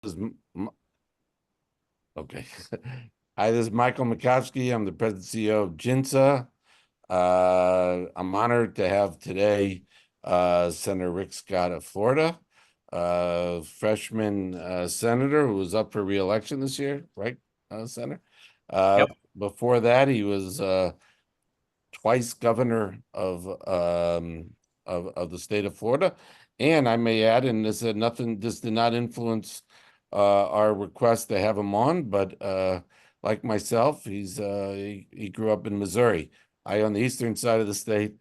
is okay. Hi, this is Michael Mikowski. I'm the president and CEO of GINSA. I'm honored to have today Senator Rick Scott of Florida, freshman senator who was up for re-election this year, right, Senator? Yep. Before that, he was twice governor of the state of Florida. And I may add, and this did not influence our request to have him on, but like myself, he grew up in Missouri. I on the eastern side of the state,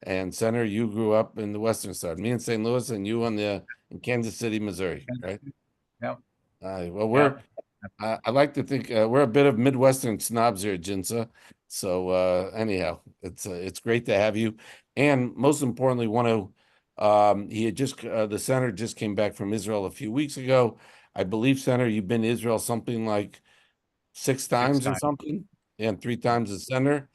and Senator, you grew up in the western side. Me in St. Louis, and you in Kansas City, Missouri, right? Yep. Well, Yep. I like to think we're a bit of Midwestern snobs here at Jinsa. So anyhow, it's great to have you, and most importantly, want to he had just the senator just came back from Israel a few weeks ago. I believe, Senator, you've been to Israel something like six Six times or times. something, and three times as senator.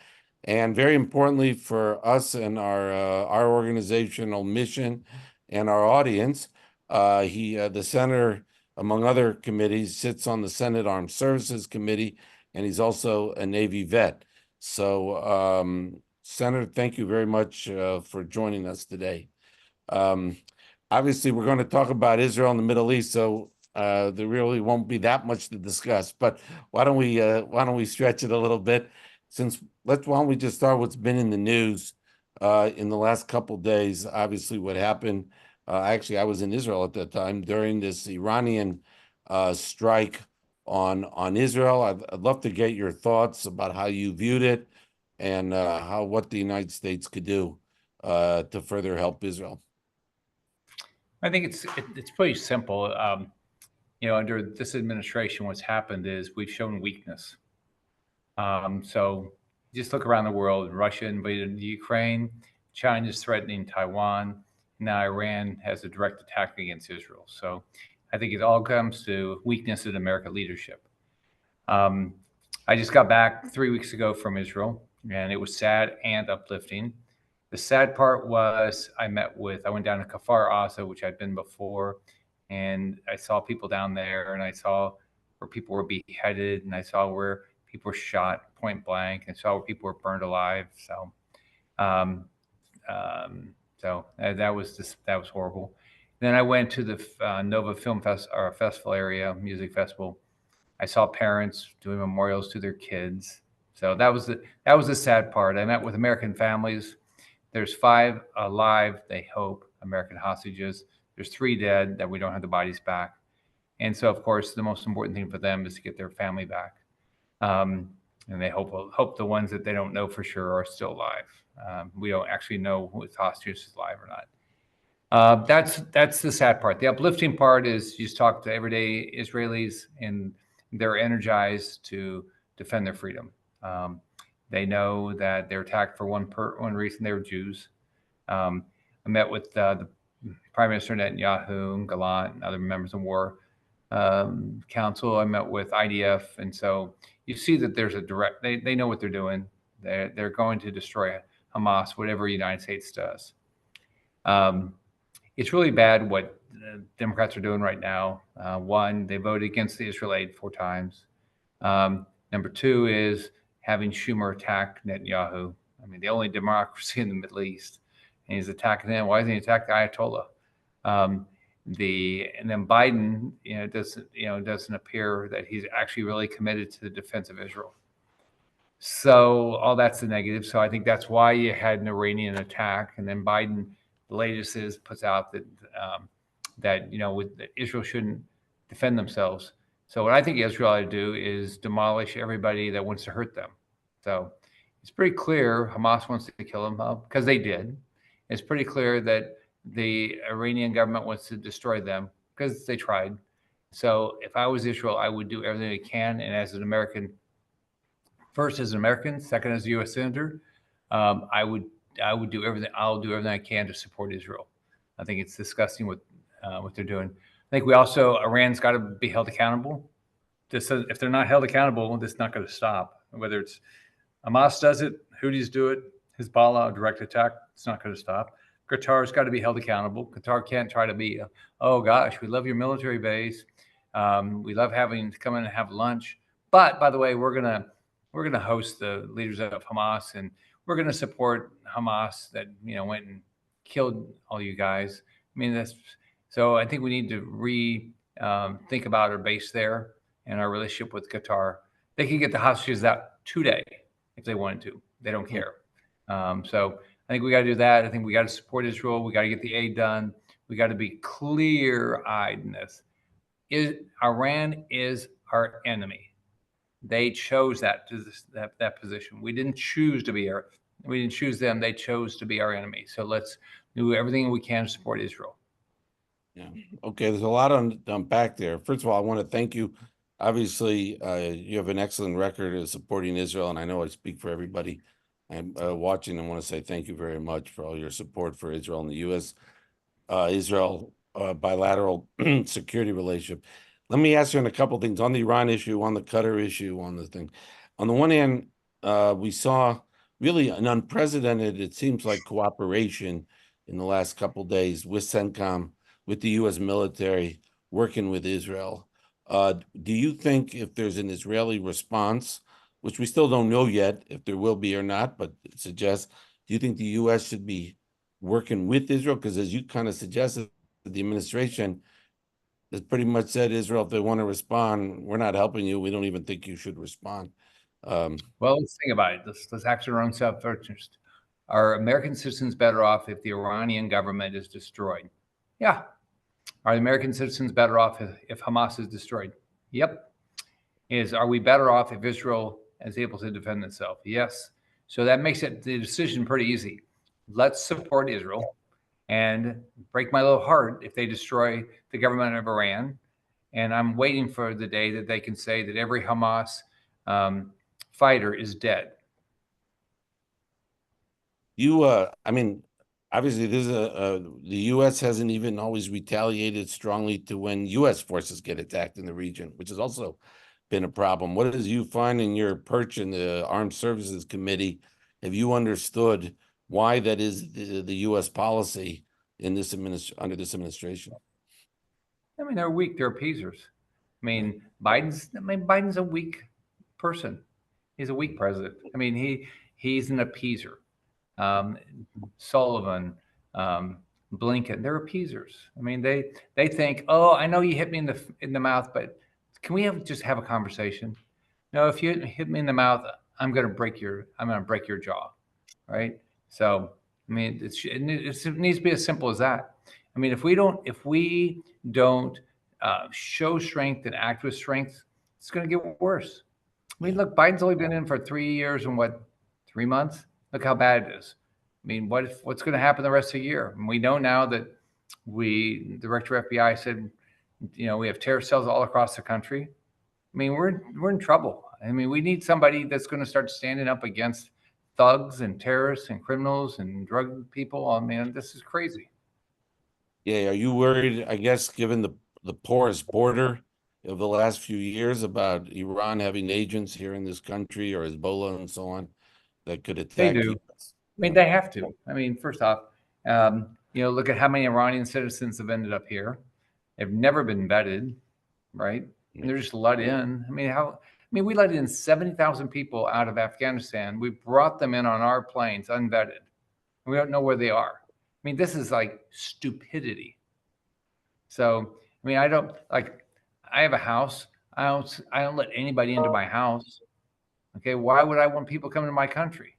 And very importantly for us and our organizational mission and our audience, the senator, among other committees, sits on the Senate Armed Services Committee, and he's also a Navy vet. So, Senator, thank you very much for joining us today. Obviously, we're going to talk about Israel and the Middle East, so there really won't be that much to discuss. But why don't we stretch it a little bit? Why don't we just start what's been in the news in the last couple of days? Obviously, what happened. Actually, I was in Israel at that time during this Iranian strike on Israel. I'd love to get your thoughts about how you viewed it and what the United States could do to further help Israel. I think it's pretty simple. Under this administration, what's happened is we've shown weakness. So just look around the world. Russia invaded Ukraine, China's threatening Taiwan, now Iran has a direct attack against Israel. So I think it all comes to weakness in American leadership. Um, I just got back 3 weeks ago from Israel, and it was sad and uplifting. The sad part was I went down to Kfar Aza, which I'd been before, and I saw people down there, and I saw where people were beheaded, and I saw where people were shot point blank, and saw where people were burned alive. Um, that was horrible. Then I went to the Nova Festival area, music festival. I saw parents doing memorials to their kids. So that was the sad part. I met with American families. There's 5 alive, they hope, American hostages. There's 3 dead that we don't have the bodies back. And so, of course, the most important thing for them is to get their family back. And they hope the ones that they don't know for sure are still alive. We don't actually know who is hostage is alive or not. That's the sad part. The uplifting part is you just talk to everyday Israelis, and they're energized to defend their freedom. They know that they're attacked for one reason: they were Jews. I met with the Prime Minister Netanyahu, and Gallant, and other members of war council. I met with IDF, and so you see that there's a direct. They know what they're doing. They're going to destroy Hamas, whatever the United States does. It's really bad what Democrats are doing right now. One, they voted against the Israel aid 4 times. Number 2 is having Schumer attack Netanyahu. I mean, the only democracy in the Middle East, and he's attacking him. Why isn't he attacking the Ayatollah? And then Biden, doesn't appear that he's actually really committed to the defense of Israel. So all that's the negative. So I think that's why you had an Iranian attack, and then Biden, the latest puts out that that Israel shouldn't defend themselves. So what I think Israel ought to do is demolish everybody that wants to hurt them. So it's pretty clear Hamas wants to kill them because they did. It's pretty clear that the Iranian government wants to destroy them because they tried. So if I was Israel, I would do everything I can. And as an American, first as an American, second as a U.S. senator, I would do everything. I'll do everything I can to support Israel. I think it's disgusting what they're doing. I think Iran's got to be held accountable. If they're not held accountable, this is not going to stop. Whether it's Hamas does it, Houthis do it, Hezbollah, direct attack, it's not going to stop. Qatar's got to be held accountable. Qatar can't try to be, oh gosh, we love your military base. We love having to come in and have lunch. But by the way, we're gonna host the leaders of Hamas, and we're gonna support Hamas that went and killed all you guys. I mean, that's so. I think we need to think about our base there and our relationship with Qatar. They can get the hostages out today if they wanted to. They don't care. So I think we got to do that. I think we got to support Israel. We got to get the aid done. We got to be clear-eyed in this. Iran is our enemy. They chose that position. We didn't choose to be we didn't choose them. They chose to be our enemy. So let's do everything we can to support Israel. Yeah. Okay. There's a lot to unpack there. First of all, I want to thank you. Obviously, you have an excellent record of supporting Israel, and I know I speak for everybody. I'm watching and want to say thank you very much for all your support for Israel and the U.S. Israel bilateral security relationship. Let me ask you on a couple of things on the Iran issue, on the Qatar issue, on the thing. On the one hand, we saw really an unprecedented, it seems like, cooperation in the last couple of days with CENTCOM, with the U.S. military working with Israel. Do you think if there's an Israeli response, which we still don't know yet if there will be or not, but it suggests, do you think the U.S. should be working with Israel? Because as you kind of suggested, the administration has pretty much said, Israel, if they want to respond, we're not helping you. We don't even think you should respond. Well, let's think about it. Let's act our own self-interest. Are American citizens better off if the Iranian government is destroyed? Yeah. Are the American citizens better off if Hamas is destroyed? Yep. Are we better off if Israel is able to defend itself? Yes. So that makes the decision pretty easy. Let's support Israel, and break my little heart if they destroy the government of Iran. And I'm waiting for the day that they can say that every Hamas fighter is dead. I mean, obviously, the U.S. hasn't even always retaliated strongly to when U.S. forces get attacked in the region, which has also been a problem. What did you find in your perch in the Armed Services Committee? Have you understood why that is the U.S. policy in this under this administration? I mean, they're weak. They're appeasers. I mean, Biden's a weak person. He's a weak president. I mean, he's an appeaser. Sullivan, Blinken, they're appeasers. I mean, they think, oh, I know you hit me in the mouth, but can we just have a conversation? No, if you hit me in the mouth, I'm going to break your jaw, right? So, I mean, it needs to be as simple as that. I mean, if we don't show strength and act with strength, it's going to get worse. I mean, look, Biden's only been in for 3 years and 3 months. Look how bad it is. I mean, what's going to happen the rest of the year? And we know now that the director of FBI said, we have terror cells all across the country. I mean, we're in trouble. I mean, we need somebody that's going to start standing up against thugs and terrorists and criminals and drug people. I mean, this is crazy. Yeah, are you worried, I guess, given the porous border of the last few years about Iran having agents here in this country or Hezbollah and so on that could attack They do. US? I mean, they have to. I mean, first off, look at how many Iranian citizens have ended up here. They've never been vetted, right? And they're just let in. I mean, we let in 70,000 people out of Afghanistan. We brought them in on our planes unvetted. We don't know where they are. I mean, this is like stupidity. So, I mean, I have a house. I don't let anybody into my house. Okay, why would I want people coming to my country?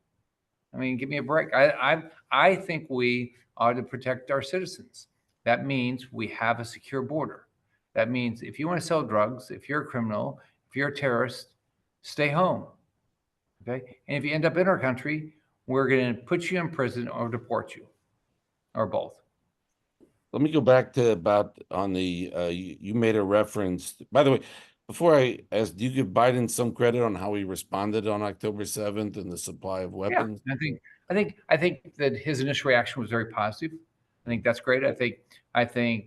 I mean, give me a break. I think we ought to protect our citizens. That means we have a secure border. That means if you want to sell drugs, if you're a criminal, if you're a terrorist, stay home. Okay, and if you end up in our country, we're going to put you in prison or deport you, or both. Let me go back to about on the you made a reference. By the way, before I ask, do you give Biden some credit on how he responded on October 7th and the supply of weapons? Yeah, I think that his initial reaction was very positive. I think that's great. I think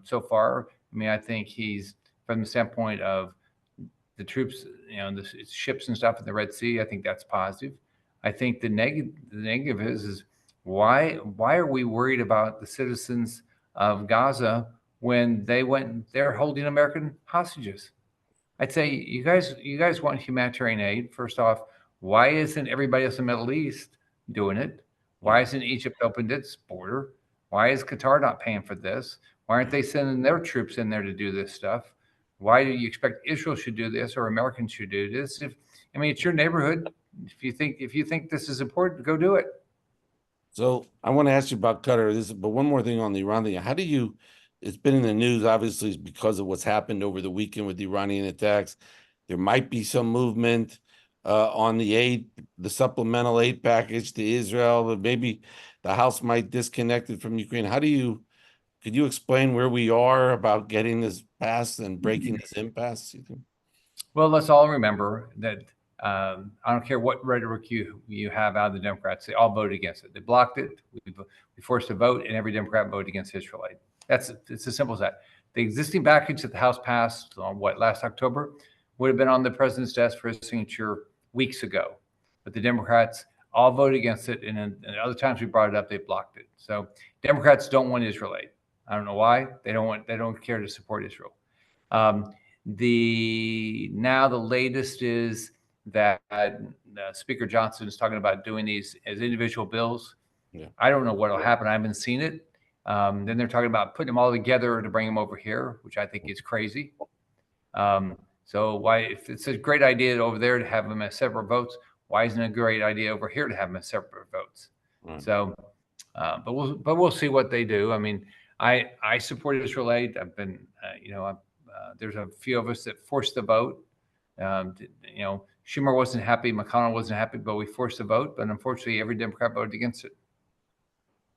so far. I mean, I think he's from the standpoint of the troops, the ships and stuff in the Red Sea. I think that's positive. I think the negative is why are we worried about the citizens of Gaza when they're holding American hostages. I'd say you guys want humanitarian aid. First off, why isn't everybody else in the Middle East doing it? Why isn't Egypt opened its border? Why is Qatar not paying for this? Why aren't they sending their troops in there to do this stuff? Why do you expect Israel should do this or Americans should do this? I mean, it's your neighborhood. If you think this is important, go do it. So I want to ask you about Qatar. But one more thing on the Iran thing. How do you? It's been in the news, obviously, because of what's happened over the weekend with the Iranian attacks. There might be some movement on the supplemental aid package to Israel. But maybe the House might disconnect it from Ukraine. Could you explain where we are about getting this passed and breaking this impasse? You think? Well, let's all remember that I don't care what rhetoric you have out of the Democrats, they all voted against it. They blocked it. We forced a vote, and every Democrat voted against Israel aid. It's as simple as that. The existing package that the House passed on last October would have been on the president's desk for his signature weeks ago, but the Democrats all voted against it, and other times we brought it up, they blocked it. So Democrats don't want Israel aid. I don't know why. They don't care to support Israel. The latest is that Speaker Johnson is talking about doing these as individual bills. Yeah. I don't know what will happen. I haven't seen it. Then they're talking about putting them all together to bring them over here, which I think is crazy. So why, if it's a great idea over there to have them as separate votes, why isn't it a great idea over here to have them as separate votes? Right. So, but we'll see what they do. I mean, I support Israel aid. I've been, there's a few of us that forced the vote. Schumer wasn't happy, McConnell wasn't happy, but we forced the vote. But unfortunately, every Democrat voted against it.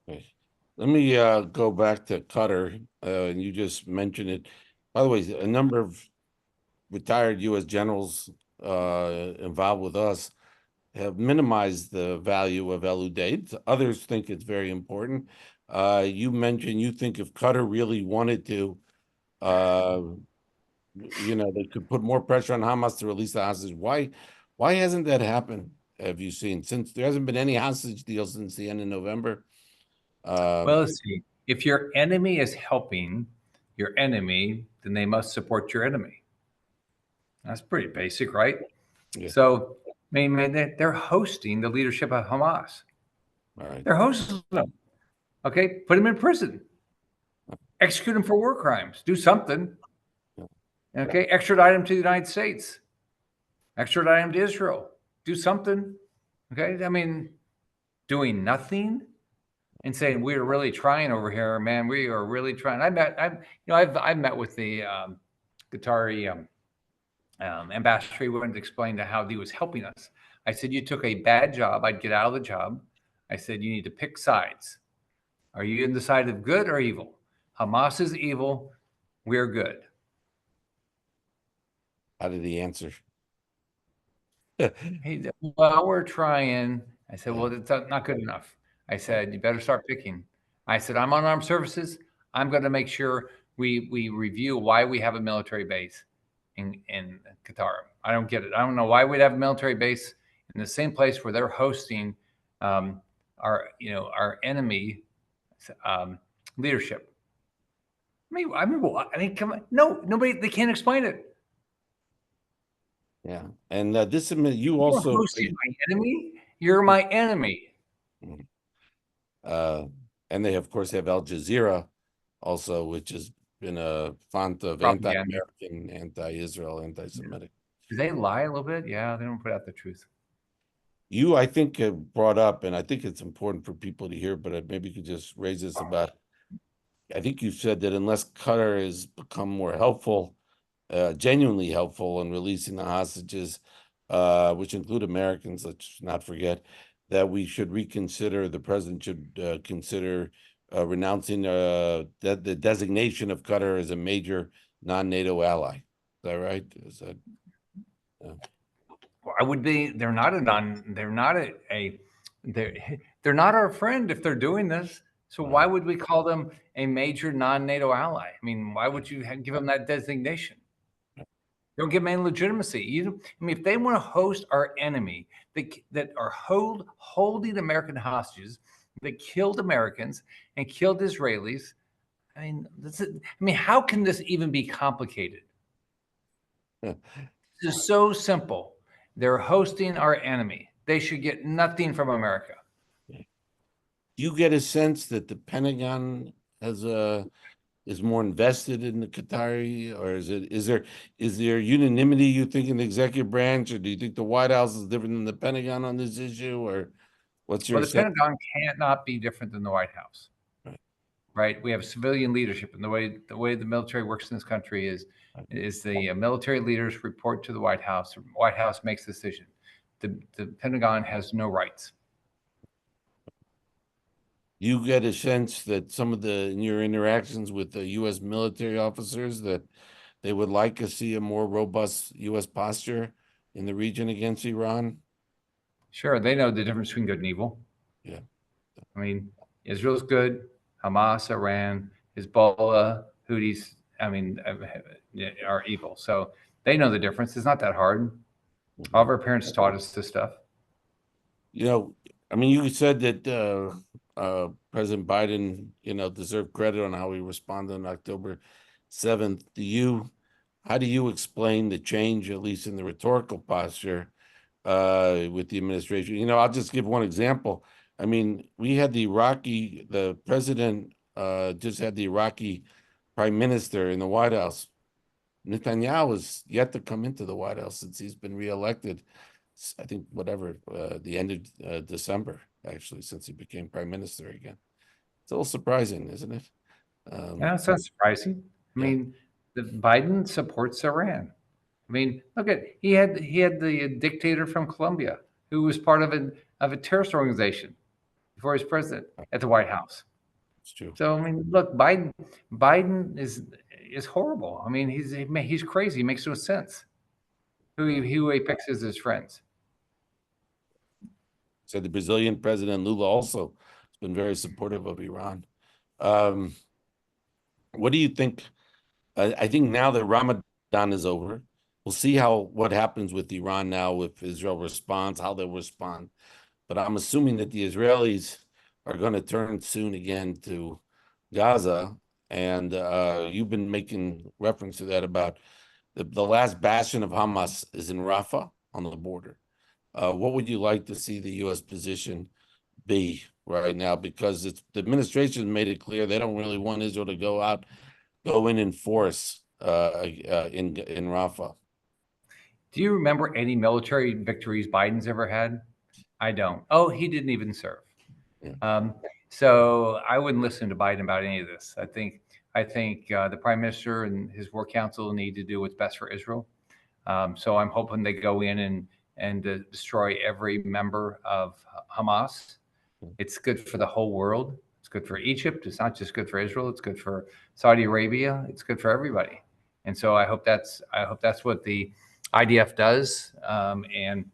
Okay. Let me go back to Qatar, and you just mentioned it. By the way, a number of retired U.S. generals involved with us have minimized the value of Elud aid. Others think it's very important. You mentioned you think if Qatar really wanted to, they could put more pressure on Hamas to release the hostages. Why hasn't that happened? Have you seen, since there hasn't been any hostage deal since the end of November? Well, let's see. If your enemy is helping your enemy, then they must support your enemy. That's pretty basic, right? Yeah. So, I mean, they're hosting the leadership of Hamas. All right. They're hosting them. Okay, put them in prison. Execute them for war crimes. Do something. Okay, extradite them to the United States. Extradite them to Israel. Do something. Okay, I mean, doing nothing and saying we're really trying over here, man. We are really trying. I've met with the Qatari ambassador. He wanted to explain to how he was helping us. I said, you took a bad job. I'd get out of the job. I said, you need to pick sides. Are you in the side of good or evil? Hamas is evil. We're good. How did he answer? Hey, well, we're trying. I said, well, it's not good enough. I said, you better start picking. I said, I'm on armed services. I'm going to make sure we review why we have a military base in Qatar. I don't get it. I don't know why we'd have a military base in the same place where they're hosting our enemy leadership. I mean, come on. No, nobody. They can't explain it. Yeah, and you also You're hosting my enemy. You're my enemy. And they of course have Al Jazeera also, which has been a font of Propaganda. anti-American, anti-Israel, anti-Semitic. Do they lie a little bit? Yeah, they don't put out the truth. You, I think, have brought up, and I think it's important for people to hear, but maybe you could just raise this about. I think you said that unless Qatar has become more helpful, genuinely helpful in releasing the hostages, which include Americans, let's not forget, that we should reconsider, the president should consider renouncing the designation of Qatar as a major non-NATO ally. Is that right? Is that? Why would they? They're not our friend if they're doing this. So why would we call them a major non-NATO ally? I mean, why would you give them that designation? Don't give them any legitimacy. I mean, if they want to host our enemy that are holding American hostages, that killed Americans and killed Israelis, how can this even be complicated? This is so simple. They're hosting our enemy. They should get nothing from America. You get a sense that the Pentagon has is more invested in the Qatari, or is there unanimity, you think, in the executive branch, or do you think the White House is different than the Pentagon on this issue, or what's your Well, the sense? Pentagon cannot be different than the White House, Right. right? We have civilian leadership, and the way the military works in this country is the military leaders report to the White House. The White House makes the decision. The Pentagon has no rights. You get a sense that in your interactions with the U.S. military officers that they would like to see a more robust U.S. posture in the region against Iran? Sure, they know the difference between good and evil. Yeah. I mean, Israel's good, Hamas, Iran, Hezbollah, Houthis, are evil. So they know the difference. It's not that hard. All of our parents taught us this stuff. I mean, you said that President Biden, deserved credit on how he responded on October 7th. How do you explain the change, at least in the rhetorical posture, with the administration? I'll just give one example. I mean, the president just had the Iraqi prime minister in the White House. Netanyahu is yet to come into the White House since he's been reelected. I think the end of December, actually, since he became prime minister again. It's a little surprising, isn't it? Yeah, it's not surprising. I Yeah. mean, the Biden supports Iran. I mean, look at he had the dictator from Colombia who was part of a terrorist organization before he was president at the White House. It's true. So I mean, look, Biden is horrible. I mean, he's crazy. He makes no sense. Who he picks as his friends. So the Brazilian president Lula also has been very supportive of Iran. What do you think? I think now that Ramadan is over, we'll see what happens with Iran now, if Israel responds, how they'll respond. But I'm assuming that the Israelis are going to turn soon again to Gaza. And you've been making reference to that about the last bastion of Hamas is in Rafah on the border. What would you like to see the U.S. position be right now? Because the administration made it clear they don't really want Israel to go in force in Rafah. Do you remember any military victories Biden's ever had? I don't. Oh, he didn't even serve. Yeah. So I wouldn't listen to Biden about any of this. I think the prime minister and his war council need to do what's best for Israel. So I'm hoping they go in and destroy every member of Hamas. It's good for the whole world. It's good for Egypt. It's not just good for Israel. It's good for Saudi Arabia. It's good for everybody. And so I hope that's what the IDF does. And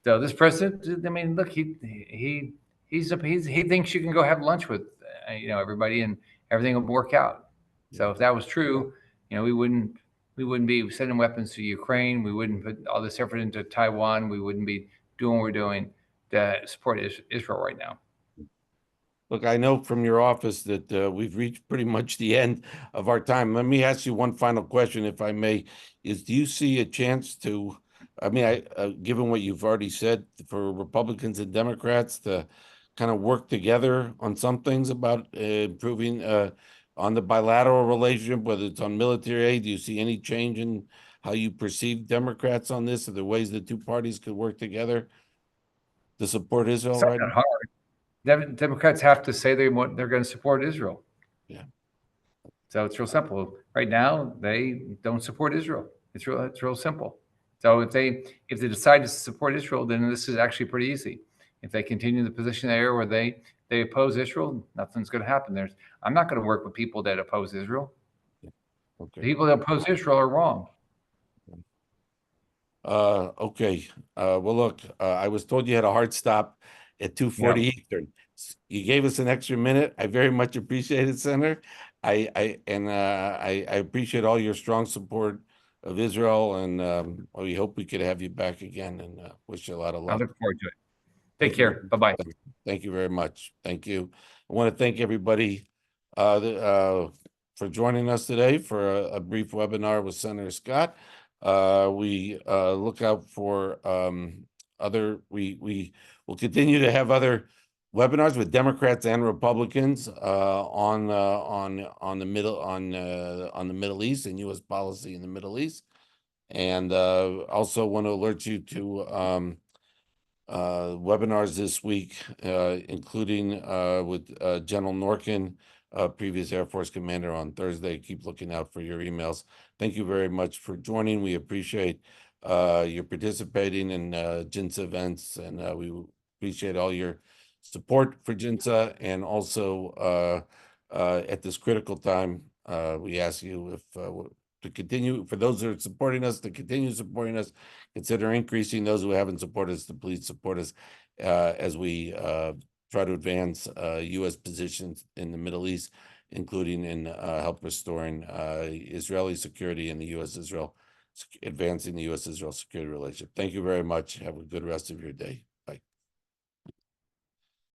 so this president, I mean, look, he thinks you can go have lunch with everybody and everything will work out. So if that was true, we wouldn't be sending weapons to Ukraine. We wouldn't put all this effort into Taiwan. We wouldn't be doing what we're doing to support Israel right now. Look, I know from your office that we've reached pretty much the end of our time. Let me ask you one final question, if I may. Do you see a chance to, given what you've already said, for Republicans and Democrats to kind of work together on some things about improving on the bilateral relationship, whether it's on military aid? Do you see any change in how you perceive Democrats on this? Are there ways the two parties could work together to support Israel It's not right that now? hard. Democrats have to say they're going to support Israel. Yeah. So it's real simple. Right now, they don't support Israel. It's real simple. So if they decide to support Israel, then this is actually pretty easy. If they continue the position there where they oppose Israel, nothing's going to happen. I'm not going to work with people that oppose Israel. Okay. The people that oppose Israel are wrong. Okay. Well, look, I was told you had a hard stop at 2:40 Yeah. Eastern. You gave us an extra minute. I very much appreciate it, Senator. I appreciate all your strong support of Israel, and we hope we could have you back again, and wish you a lot of I luck. look forward to it. Thank Take you. care. Bye-bye. Thank you very much. Thank you. I want to thank everybody for joining us today for a brief webinar with Senator Scott. We look out for we will continue to have other webinars with Democrats and Republicans on the Middle East and U.S. policy in the Middle East. And also want to alert you to webinars this week, including with General Norkin, previous Air Force commander, on Thursday. Keep looking out for your emails. Thank you very much for joining. We appreciate your participating in GINSA events, and we appreciate all your support for GINSA. And also at this critical time, we ask you if to continue, for those who are supporting us, to continue supporting us. Consider increasing. Those who haven't supported us to please support us as we try to advance U.S. positions in the Middle East, including in help restoring Israeli security and the U.S.-Israel, advancing the U.S.-Israel security relationship. Thank you very much. Have a good rest of your day.